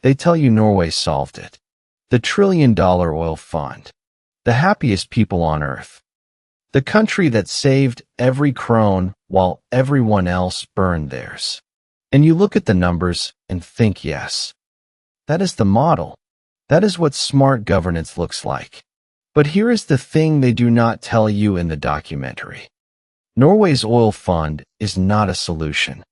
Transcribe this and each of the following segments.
They tell you Norway solved it. The trillion-dollar oil fund. The happiest people on earth. The country that saved every krone while everyone else burned theirs. And you look at the numbers and think, yes, that is the model. That is what smart governance looks like. But here is the thing they do not tell you in the documentary. Norway's oil fund is not a solution.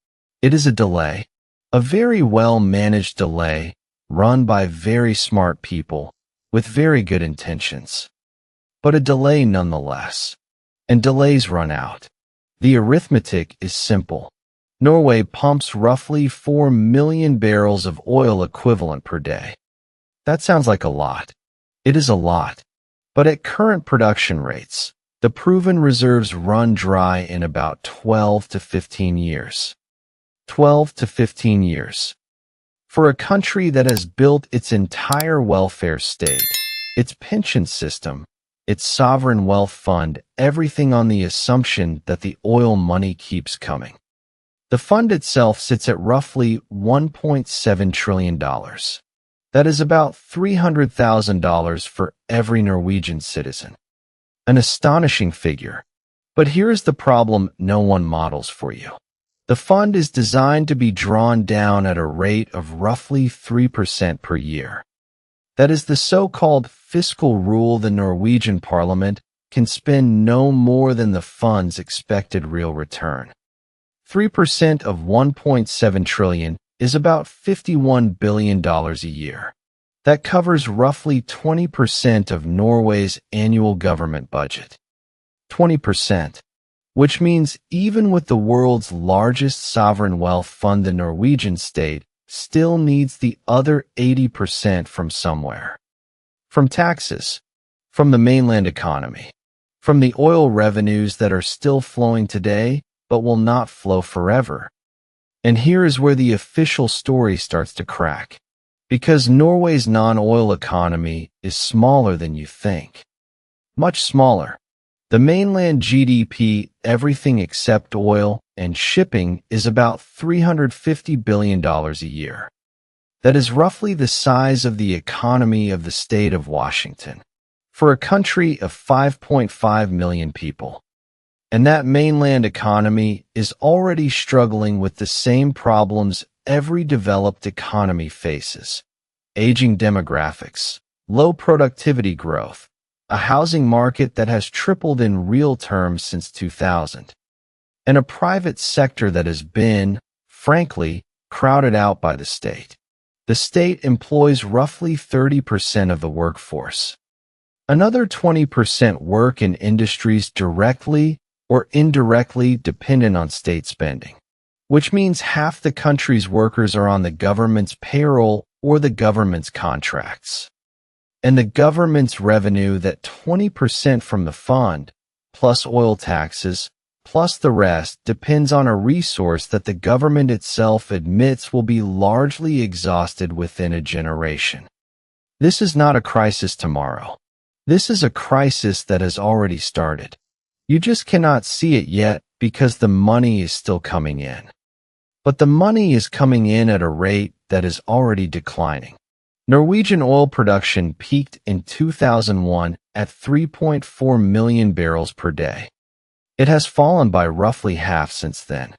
It is a delay. A very well-managed delay run by very smart people with very good intentions. But a delay nonetheless. And delays run out. The arithmetic is simple. Norway pumps roughly 4 million barrels of oil equivalent per day. That sounds like a lot. It is a lot. But at current production rates, the proven reserves run dry in about 12 to 15 years. 12 to 15 years. For a country that has built its entire welfare state, its pension system, its sovereign wealth fund, everything on the assumption that the oil money keeps coming. The fund itself sits at roughly $1.7 trillion. That is about $300,000 for every Norwegian citizen. An astonishing figure. But here is the problem no one models for you. The fund is designed to be drawn down at a rate of roughly 3% per year. That is the so-called fiscal rule. The Norwegian parliament can spend no more than the fund's expected real return. 3% of 1.7 trillion is about $51 billion a year. That covers roughly 20% of Norway's annual government budget. 20%. Which means even with the world's largest sovereign wealth fund, the Norwegian state still needs the other 80% from somewhere. From taxes, from the mainland economy, from the oil revenues that are still flowing today but will not flow forever. And here is where the official story starts to crack. Because Norway's non-oil economy is smaller than you think. Much smaller. The mainland GDP, everything except oil and shipping, is about $350 billion a year. That is roughly the size of the economy of the state of Washington, for a country of 5.5 million people. And that mainland economy is already struggling with the same problems every developed economy faces. Aging demographics, low productivity growth, a housing market that has tripled in real terms since 2000, and a private sector that has been, frankly, crowded out by the state. The state employs roughly 30% of the workforce. Another 20% work in industries directly or indirectly dependent on state spending, which means half the country's workers are on the government's payroll or the government's contracts. And the government's revenue, that 20% from the fund, plus oil taxes, plus the rest, depends on a resource that the government itself admits will be largely exhausted within a generation. This is not a crisis tomorrow. This is a crisis that has already started. You just cannot see it yet because the money is still coming in. But the money is coming in at a rate that is already declining. Norwegian oil production peaked in 2001 at 3.4 million barrels per day. It has fallen by roughly half since then.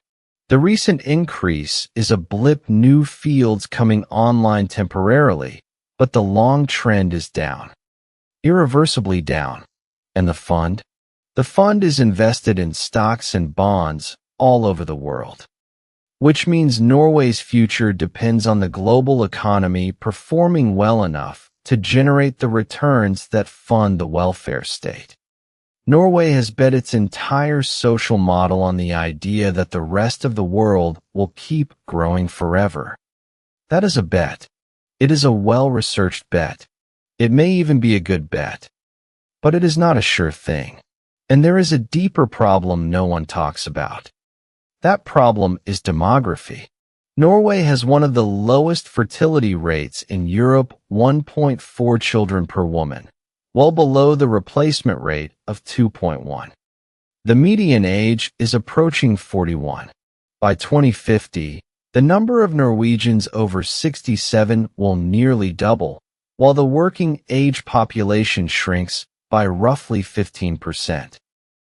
The recent increase is a blip, new fields coming online temporarily, but the long trend is down. Irreversibly down. And the fund? The fund is invested in stocks and bonds all over the world. Which means Norway's future depends on the global economy performing well enough to generate the returns that fund the welfare state. Norway has bet its entire social model on the idea that the rest of the world will keep growing forever. That is a bet. It is a well-researched bet. It may even be a good bet. But it is not a sure thing. And there is a deeper problem no one talks about. That problem is demography. Norway has one of the lowest fertility rates in Europe, 1.4 children per woman, well below the replacement rate of 2.1. The median age is approaching 41. By 2050, The number of Norwegians over 67 will nearly double, while the working age population shrinks by roughly 15%.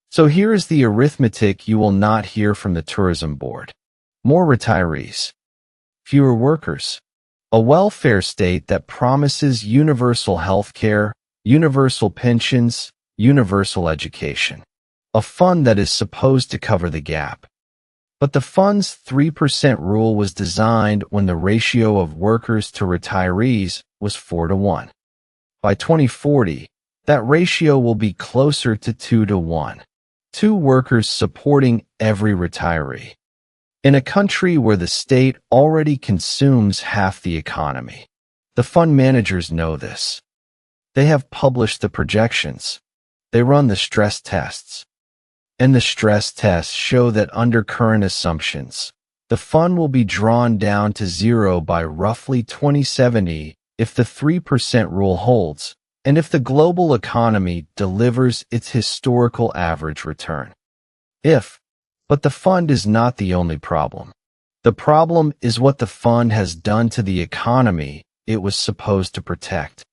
So here is the arithmetic you will not hear from the tourism board. More retirees. Fewer workers. A welfare state that promises universal health care, universal pensions, universal education. A fund that is supposed to cover the gap. But the fund's 3% rule was designed when the ratio of workers to retirees was 4-1. By 2040, that ratio will be closer to 2-1. 2 workers supporting every retiree. In a country where the state already consumes half the economy. The fund managers know this. They have published the projections. They run the stress tests. And the stress tests show that under current assumptions, the fund will be drawn down to zero by roughly 2070 if the 3% rule holds, and if the global economy delivers its historical average return. But the fund is not the only problem. The problem is what the fund has done to the economy it was supposed to protect.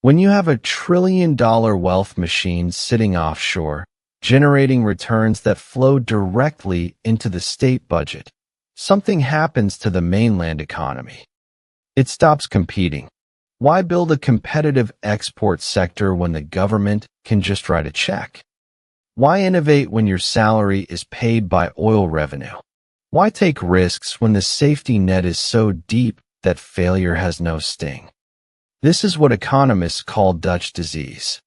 When you have $1 trillion wealth machine sitting offshore, generating returns that flow directly into the state budget, something happens to the mainland economy. It stops competing. Why build a competitive export sector when the government can just write a check? Why innovate when your salary is paid by oil revenue? Why take risks when the safety net is so deep that failure has no sting? This is what economists call Dutch disease.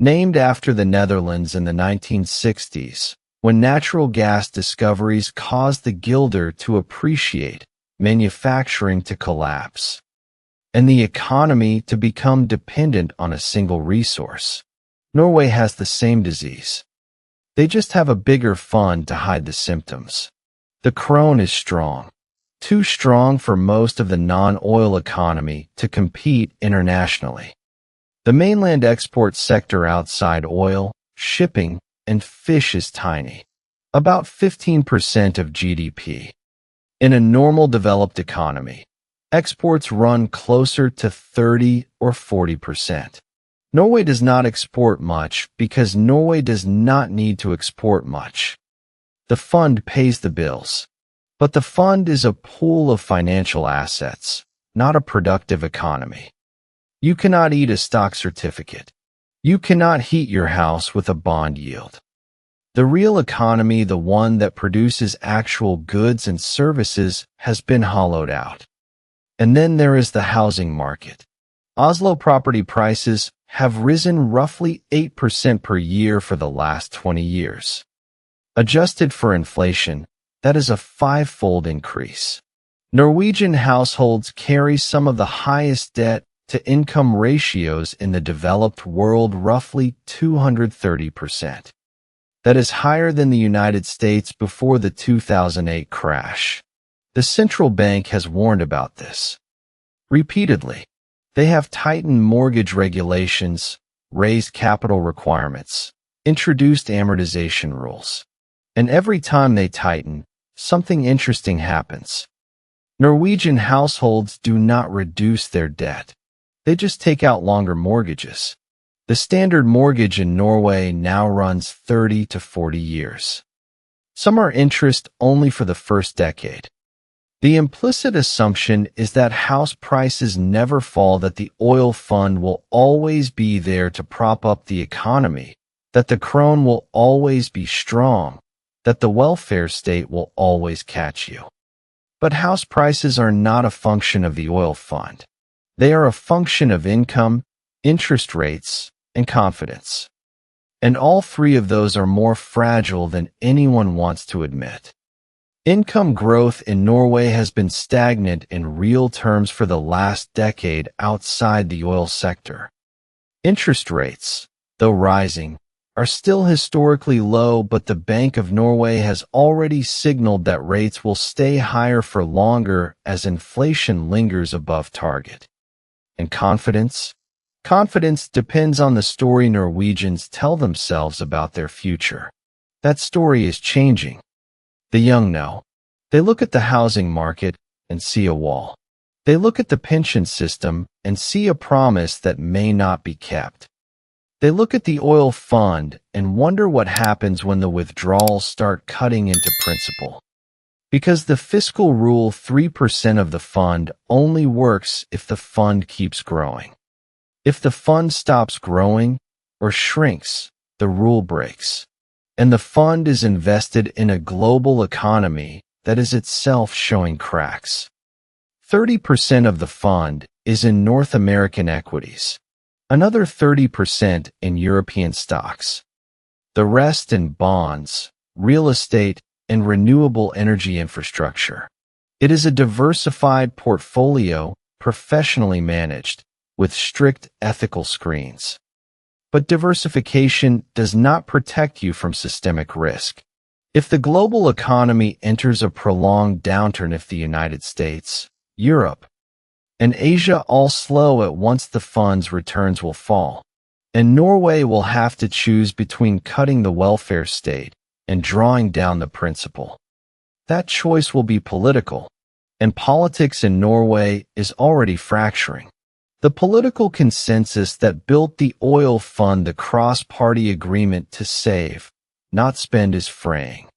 Named after the Netherlands in the 1960s, when natural gas discoveries caused the guilder to appreciate, manufacturing to collapse, and the economy to become dependent on a single resource. Norway has the same disease. They just have a bigger fund to hide the symptoms. The krone is strong. Too strong for most of the non-oil economy to compete internationally. The mainland export sector outside oil, shipping, and fish is tiny. About 15% of GDP. In a normal developed economy, exports run closer to 30 or 40%. Norway does not export much because Norway does not need to export much. The fund pays the bills. But the fund is a pool of financial assets, not a productive economy. You cannot eat a stock certificate. You cannot heat your house with a bond yield. The real economy, the one that produces actual goods and services, has been hollowed out. And then there is the housing market. Oslo property prices have risen roughly 8% per year for the last 20 years. Adjusted for inflation, that is a 5-fold increase. Norwegian households carry some of the highest debt-to-income ratios in the developed world, roughly 230%. That is higher than the United States before the 2008 crash. The central bank has warned about this. Repeatedly, they have tightened mortgage regulations, raised capital requirements, introduced amortization rules. And every time they tighten, something interesting happens. Norwegian households do not reduce their debt. They just take out longer mortgages. The standard mortgage in Norway now runs 30 to 40 years. Some are interest only for the first decade. The implicit assumption is that house prices never fall, that the oil fund will always be there to prop up the economy, that the krone will always be strong, that the welfare state will always catch you. But house prices are not a function of the oil fund. They are a function of income, interest rates, and confidence. And all three of those are more fragile than anyone wants to admit. Income growth in Norway has been stagnant in real terms for the last decade outside the oil sector. Interest rates, though rising, are still historically low, but the Bank of Norway has already signaled that rates will stay higher for longer as inflation lingers above target. And confidence? Confidence depends on the story Norwegians tell themselves about their future. That story is changing. The young know. They look at the housing market and see a wall. They look at the pension system and see a promise that may not be kept. They look at the oil fund and wonder what happens when the withdrawals start cutting into principal. Because the fiscal rule 3% of the fund only works if the fund keeps growing. If the fund stops growing or shrinks, the rule breaks. And the fund is invested in a global economy that is itself showing cracks. 30% of the fund is in North American equities. Another 30% in European stocks. The rest in bonds, real estate, and renewable energy infrastructure. It is a diversified portfolio, professionally managed, with strict ethical screens. But diversification does not protect you from systemic risk. If the global economy enters a prolonged downturn, if the United States, Europe, and Asia all slow at once, the fund's returns will fall, and Norway will have to choose between cutting the welfare state and drawing down the principal. That choice will be political, and politics in Norway is already fracturing. The political consensus that built the oil fund, the cross-party agreement to save, not spend, is fraying.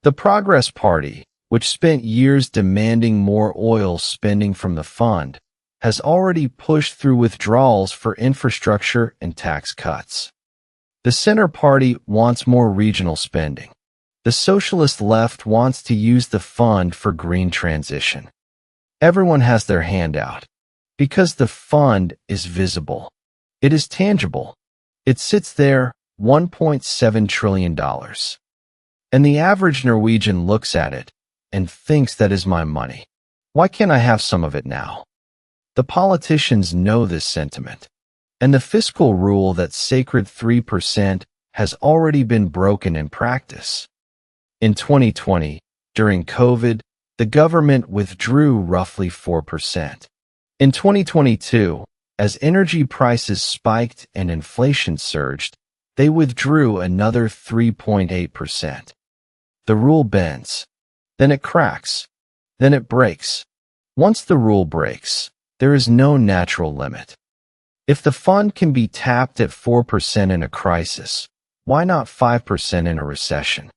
The Progress Party, which spent years demanding more oil spending from the fund, has already pushed through withdrawals for infrastructure and tax cuts. The Center Party wants more regional spending. The socialist left wants to use the fund for green transition. Everyone has their hand out. Because the fund is visible. It is tangible. It sits there, $1.7 trillion. And the average Norwegian looks at it and thinks, that is my money. Why can't I have some of it now? The politicians know this sentiment. And the fiscal rule, that sacred 3%, has already been broken in practice. In 2020, during COVID, the government withdrew roughly 4%. In 2022, as energy prices spiked and inflation surged, they withdrew another 3.8%. The rule bends. Then it cracks. Then it breaks. Once the rule breaks, there is no natural limit. If the fund can be tapped at 4% in a crisis, why not 5% in a recession?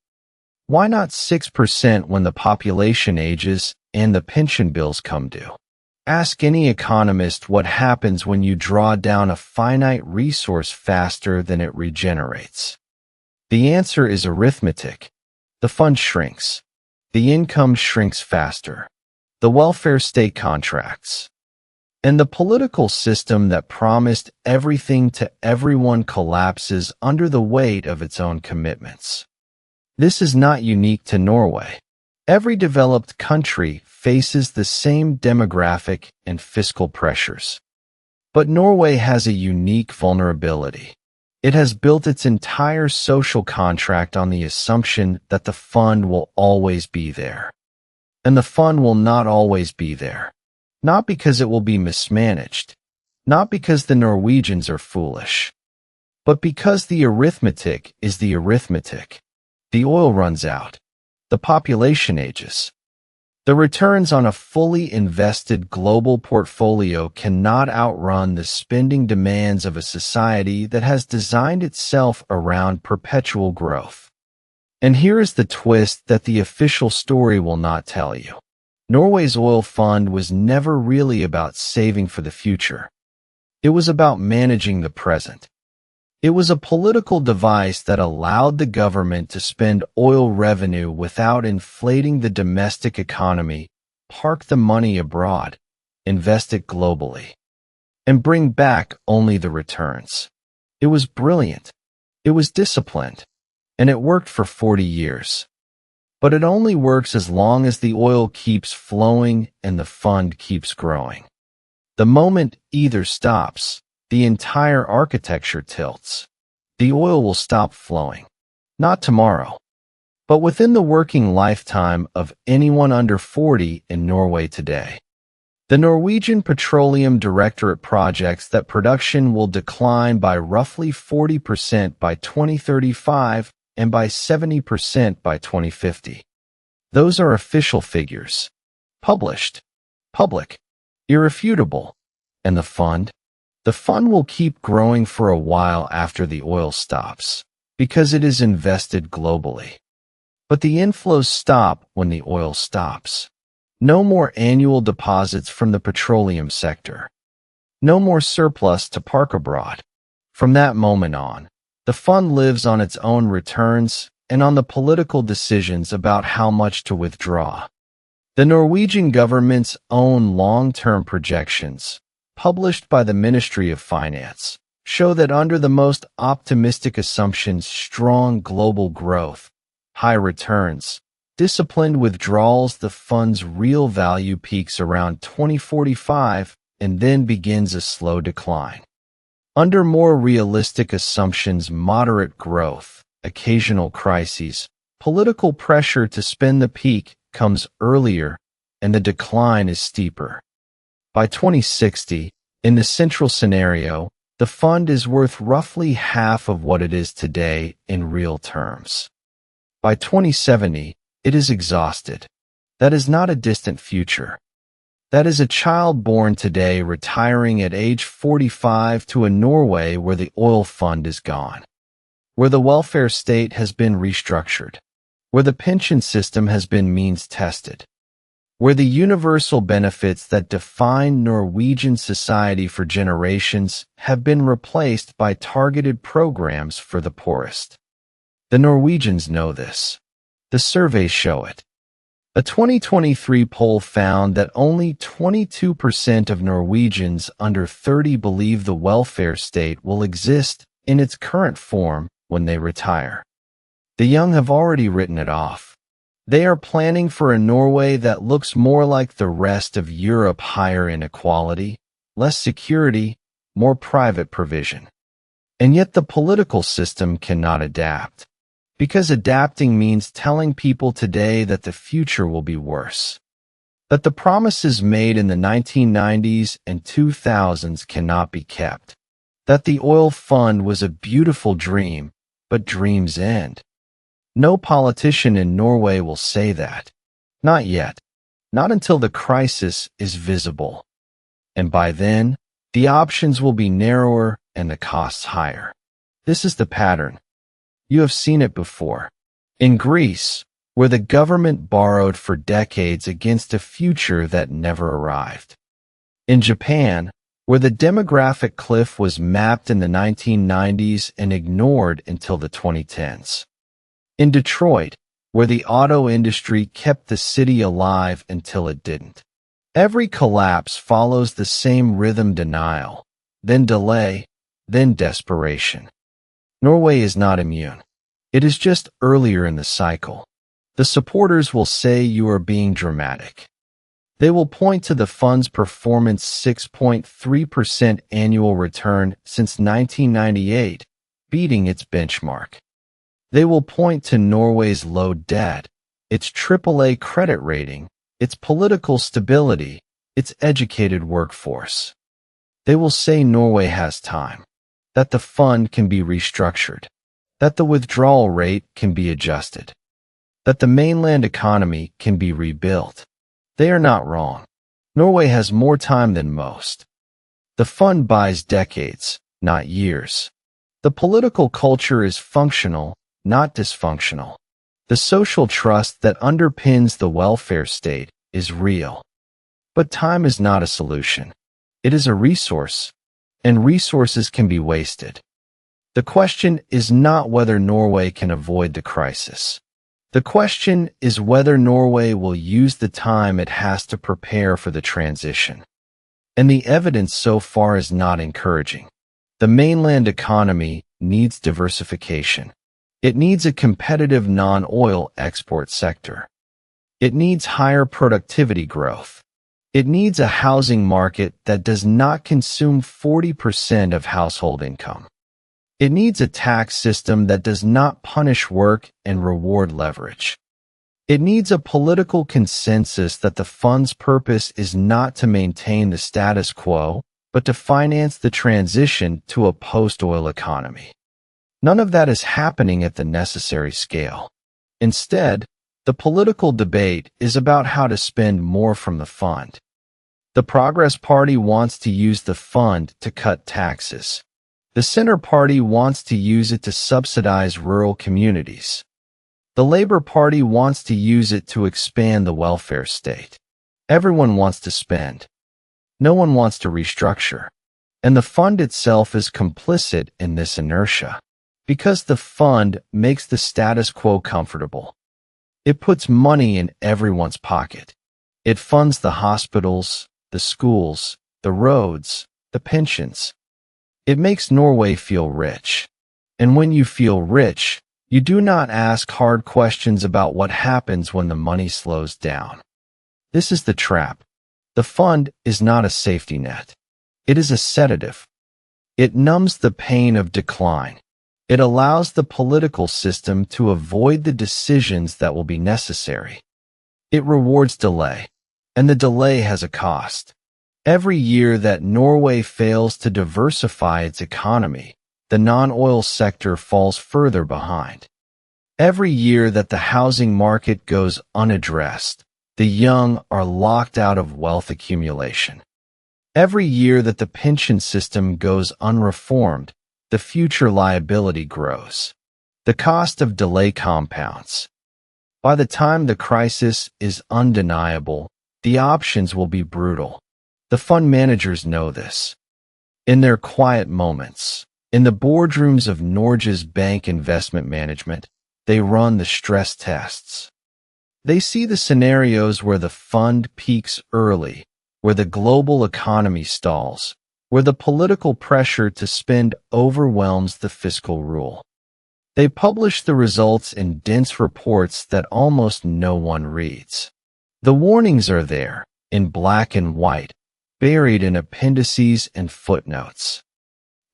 Why not 6% when the population ages and the pension bills come due? Ask any economist what happens when you draw down a finite resource faster than it regenerates. The answer is arithmetic. The fund shrinks. The income shrinks faster. The welfare state contracts. And the political system that promised everything to everyone collapses under the weight of its own commitments. This is not unique to Norway. Every developed country faces the same demographic and fiscal pressures. But Norway has a unique vulnerability. It has built its entire social contract on the assumption that the fund will always be there. And the fund will not always be there. Not because it will be mismanaged. Not because the Norwegians are foolish. But because the arithmetic is the arithmetic. The oil runs out. The population ages. The returns on a fully invested global portfolio cannot outrun the spending demands of a society that has designed itself around perpetual growth. And here is the twist that the official story will not tell you. Norway's oil fund was never really about saving for the future. It was about managing the present. It was a political device that allowed the government to spend oil revenue without inflating the domestic economy, park the money abroad, invest it globally, and bring back only the returns. It was brilliant. It was disciplined. And it worked for 40 years. But it only works as long as the oil keeps flowing and the fund keeps growing. The moment either stops, the entire architecture tilts. The oil will stop flowing. Not tomorrow, but within the working lifetime of anyone under 40 in Norway today. The Norwegian Petroleum Directorate projects that production will decline by roughly 40% by 2035 and by 70% by 2050. Those are official figures. Published. Public. Irrefutable. And the fund? The fund will keep growing for a while after the oil stops, because it is invested globally. But the inflows stop when the oil stops. No more annual deposits from the petroleum sector. No more surplus to park abroad. From that moment on, the fund lives on its own returns and on the political decisions about how much to withdraw. The Norwegian government's own long-term projections, published by the Ministry of Finance, show that under the most optimistic assumptions, strong global growth, high returns, disciplined withdrawals, the fund's real value peaks around 2045 and then begins a slow decline. Under more realistic assumptions, moderate growth, occasional crises, political pressure to spend, the peak comes earlier and the decline is steeper. By 2060, in the central scenario, the fund is worth roughly half of what it is today in real terms. By 2070, it is exhausted. That is not a distant future. That is a child born today retiring at age 45 to a Norway where the oil fund is gone, where the welfare state has been restructured, where the pension system has been means-tested, where the universal benefits that define Norwegian society for generations have been replaced by targeted programs for the poorest. The Norwegians know this. The surveys show it. A 2023 poll found that only 22% of Norwegians under 30 believe the welfare state will exist in its current form when they retire. The young have already written it off. They are planning for a Norway that looks more like the rest of Europe: higher inequality, less security, more private provision. And yet the political system cannot adapt. Because adapting means telling people today that the future will be worse. That the promises made in the 1990s and 2000s cannot be kept. That the oil fund was a beautiful dream, but dreams end. No politician in Norway will say that. Not yet. Not until the crisis is visible. And by then, the options will be narrower and the costs higher. This is the pattern. You have seen it before. In Greece, where the government borrowed for decades against a future that never arrived. In Japan, where the demographic cliff was mapped in the 1990s and ignored until the 2010s. In Detroit, where the auto industry kept the city alive until it didn't. Every collapse follows the same rhythm: denial, then delay, then desperation. Norway is not immune. It is just earlier in the cycle. The supporters will say you are being dramatic. They will point to the fund's performance: 6.3% annual return since 1998, beating its benchmark. They will point to Norway's low debt, its AAA credit rating, its political stability, its educated workforce. They will say Norway has time, that the fund can be restructured, that the withdrawal rate can be adjusted, that the mainland economy can be rebuilt. They are not wrong. Norway has more time than most. The fund buys decades, not years. The political culture is functional, not dysfunctional. The social trust that underpins the welfare state is real. But time is not a solution. It is a resource, and resources can be wasted. The question is not whether Norway can avoid the crisis. The question is whether Norway will use the time it has to prepare for the transition. And the evidence so far is not encouraging. The mainland economy needs diversification. It needs a competitive non-oil export sector. It needs higher productivity growth. It needs a housing market that does not consume 40% of household income. It needs a tax system that does not punish work and reward leverage. It needs a political consensus that the fund's purpose is not to maintain the status quo, but to finance the transition to a post-oil economy. None of that is happening at the necessary scale. Instead, The political debate is about how to spend more from the fund. The Progress Party wants to use the fund to cut taxes. The Center Party wants to use it to subsidize rural communities. The Labour Party wants to use it to expand the welfare state. Everyone wants to spend. No one wants to restructure. And the fund itself is complicit in this inertia, because the fund makes the status quo comfortable. It puts money in everyone's pocket. It funds the hospitals, the schools, the roads, the pensions. It makes Norway feel rich. And when you feel rich, you do not ask hard questions about what happens when the money slows down. This is the trap. The fund is not a safety net. It is a sedative. It numbs the pain of decline. It allows the political system to avoid the decisions that will be necessary. It rewards delay, and the delay has a cost. Every year that Norway fails to diversify its economy, the non-oil sector falls further behind. Every year that the housing market goes unaddressed, the young are locked out of wealth accumulation. Every year that the pension system goes unreformed, the future liability grows. The cost of delay compounds. By the time the crisis is undeniable, the options will be brutal. The fund managers know this. In their quiet moments, in the boardrooms of Norwegian's bank investment management, they run the stress tests. They see the scenarios where the fund peaks early, where the global economy stalls, where the political pressure to spend overwhelms the fiscal rule. They publish the results in dense reports that almost no one reads. The warnings are there, in black and white, buried in appendices and footnotes.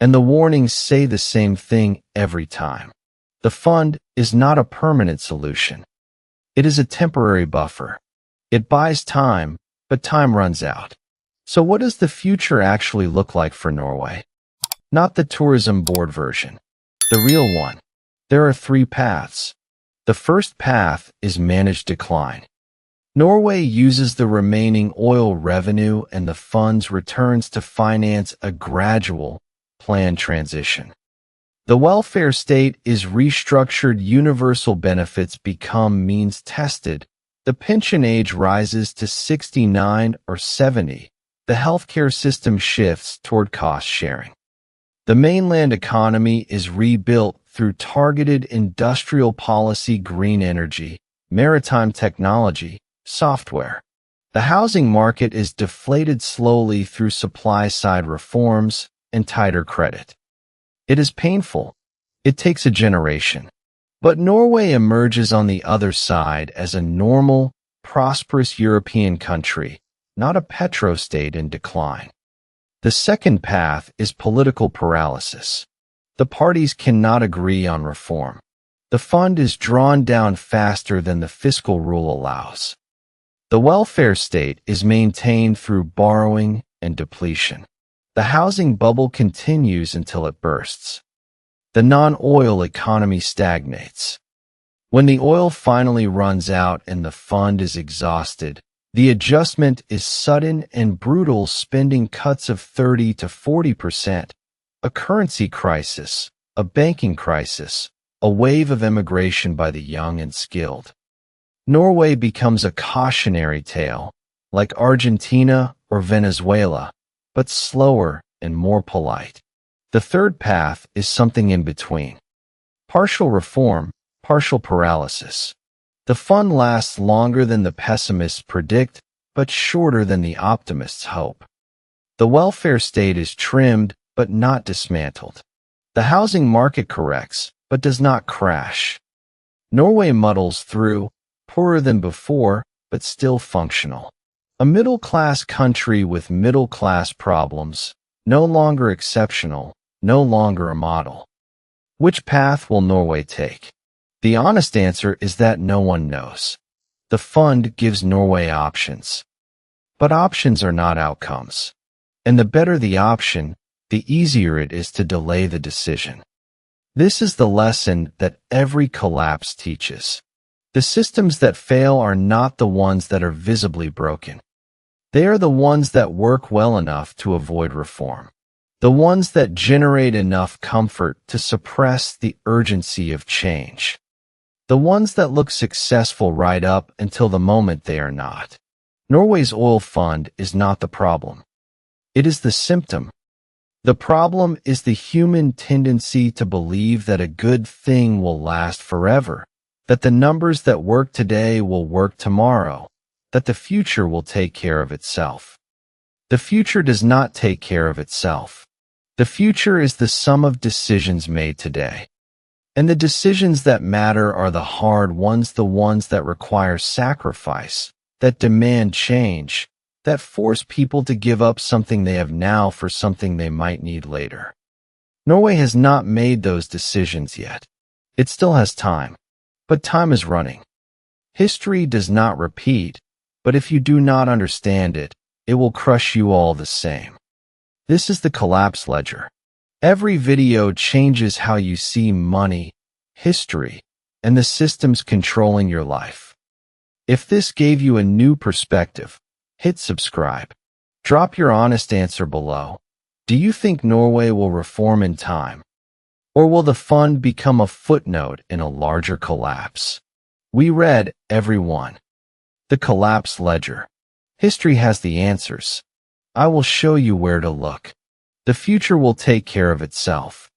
And the warnings say the same thing every time. The fund is not a permanent solution. It is a temporary buffer. It buys time, but time runs out. So what does the future actually look like for Norway? Not the tourism board version. The real one. There are 3 paths. The first path is managed decline. Norway uses the remaining oil revenue and the fund's returns to finance a gradual, planned transition. The welfare state is restructured, universal benefits become means-tested, the pension age rises to 69 or 70, the healthcare system shifts toward cost-sharing. The mainland economy is rebuilt through targeted industrial policy, green energy, maritime technology, software. The housing market is deflated slowly through supply-side reforms and tighter credit. It is painful. It takes a generation. But Norway emerges on the other side as a normal, prosperous European country, not a petrostate in decline. The second path is political paralysis. The parties cannot agree on reform. The fund is drawn down faster than the fiscal rule allows. The welfare state is maintained through borrowing and depletion. The housing bubble continues until it bursts. The non-oil economy stagnates. When the oil finally runs out and the fund is exhausted, the adjustment is sudden and brutal, spending cuts of 30 to 40%, a currency crisis, a banking crisis, a wave of immigration by the young and skilled. Norway becomes a cautionary tale, like Argentina or Venezuela, but slower and more polite. The third path is something in between. Partial reform, partial paralysis. The fund lasts longer than the pessimists predict, but shorter than the optimists hope. The welfare state is trimmed, but not dismantled. The housing market corrects, but does not crash. Norway muddles through, poorer than before, but still functional. A middle-class country with middle-class problems, no longer exceptional, no longer a model. Which path will Norway take? The honest answer is that no one knows. The fund gives Norway options. But options are not outcomes. And the better the option, the easier it is to delay the decision. This is the lesson that every collapse teaches. The systems that fail are not the ones that are visibly broken. They are the ones that work well enough to avoid reform. The ones that generate enough comfort to suppress the urgency of change. The ones that look successful right up until the moment they are not. Norway's oil fund is not the problem. It is the symptom. The problem is the human tendency to believe that a good thing will last forever, that the numbers that work today will work tomorrow, that the future will take care of itself. The future does not take care of itself. The future is the sum of decisions made today. And the decisions that matter are the hard ones, the ones that require sacrifice, that demand change, that force people to give up something they have now for something they might need later. Norway has not made those decisions yet. It still has time, but time is running. History does not repeat, but if you do not understand it, it will crush you all the same. This is the collapse ledger. Every video changes how you see money, history, and the systems controlling your life. If this gave you a new perspective, hit subscribe. Drop your honest answer below. Do you think Norway will reform in time? Or will the fund become a footnote in a larger collapse? We read everyone. The collapse ledger. History has the answers. I will show you where to look. The future will take care of itself.